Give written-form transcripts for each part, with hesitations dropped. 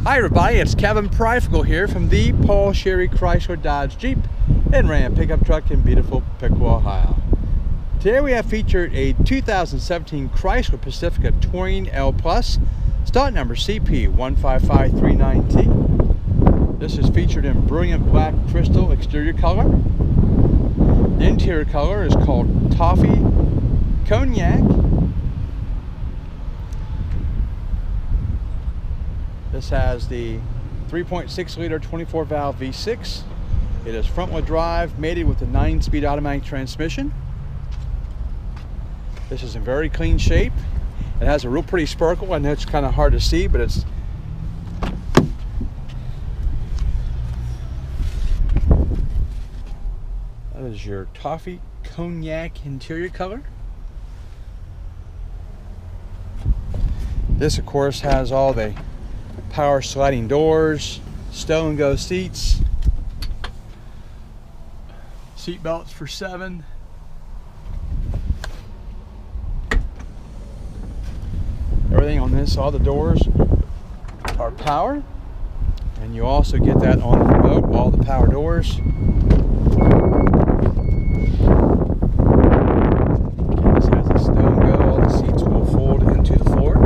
Hi everybody, it's Kevin Piqua here from the Paul Sherry Chrysler Dodge Jeep and Ram pickup truck in beautiful Piqua, Ohio. Today we have featured a 2017 Chrysler Pacifica Touring L Plus, stock number CP15539T. This is featured in brilliant black crystal exterior color. The interior color is called Toffee Cognac. This has the 3.6 liter 24 valve V6. It is front wheel drive, mated with a 9-speed automatic transmission. This is in very clean shape. It has a real pretty sparkle. I know it's kind of hard to see, but it's that is your Toffee Cognac interior color. This of course has all the power sliding doors, stow and go seats, seat belts for 7. Everything on this, all the doors are power, and you also get that on the remote, all the power doors. This has a stow and go, all the seats will fold into the floor.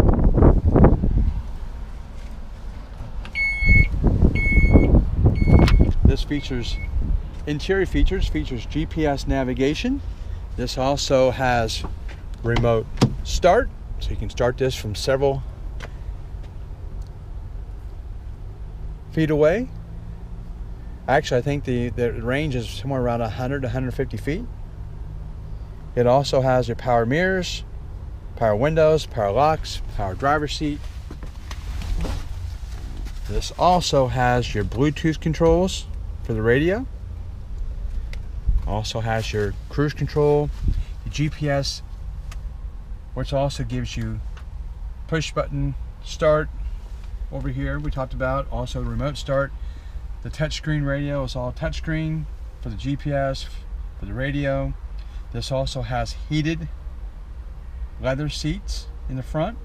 This features interior features GPS navigation. This also has remote start, so you can start this from several feet away. Actually, I think the range is somewhere around 100 to 150 feet. It also has your power mirrors, power windows, power locks, power driver's seat. This also has your Bluetooth controls for the radio. Also has your cruise control, your GPS, which also gives you push button start over here we talked about, also remote start. The touchscreen radio is all touchscreen for the GPS, for the radio. This also has heated leather seats in the front.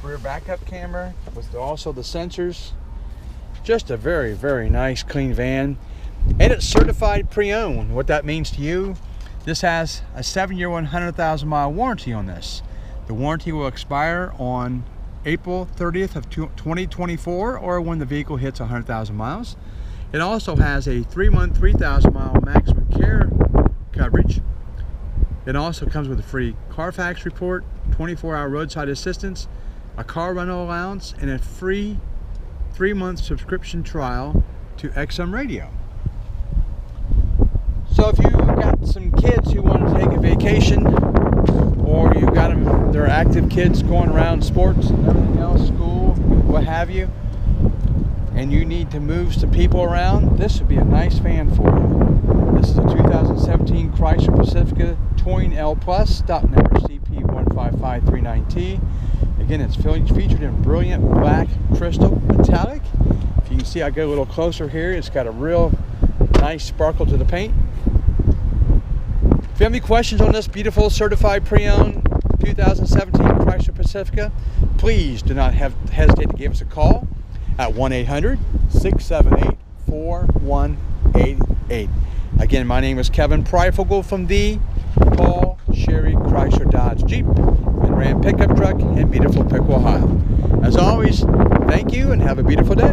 Rear backup camera with also the sensors. Just a very, very nice clean van, and it's certified pre-owned. What that means to you, this has a 7-year 100,000-mile warranty on this. The warranty will expire on April 30th of 2024, or when the vehicle hits 100,000 miles. It also has a 3-month 3,000-mile maximum care coverage. It also comes with a free Carfax report, 24-hour roadside assistance, a car rental allowance, and a free 3-month subscription trial to XM Radio. So if you got some kids who want to take a vacation, or you got them, they're active kids going around sports and everything else, school, what have you, and you need to move some people around, this would be a nice van for you. This is a 2017 Chrysler Pacifica Touring L Plus, stock number CP15539T. Again, it's featured in brilliant black crystal metallic. If you can see, I go a little closer here. It's got a real nice sparkle to the paint. If you have any questions on this beautiful certified pre-owned 2017 Chrysler Pacifica, please do not hesitate to give us a call at 1-800-678-4188. Again, my name is Kevin Piqua from the Paul Sherry Chrysler Dodge Jeep and Ram pickup truck in beautiful Piqua, Ohio. As always, thank you and have a beautiful day.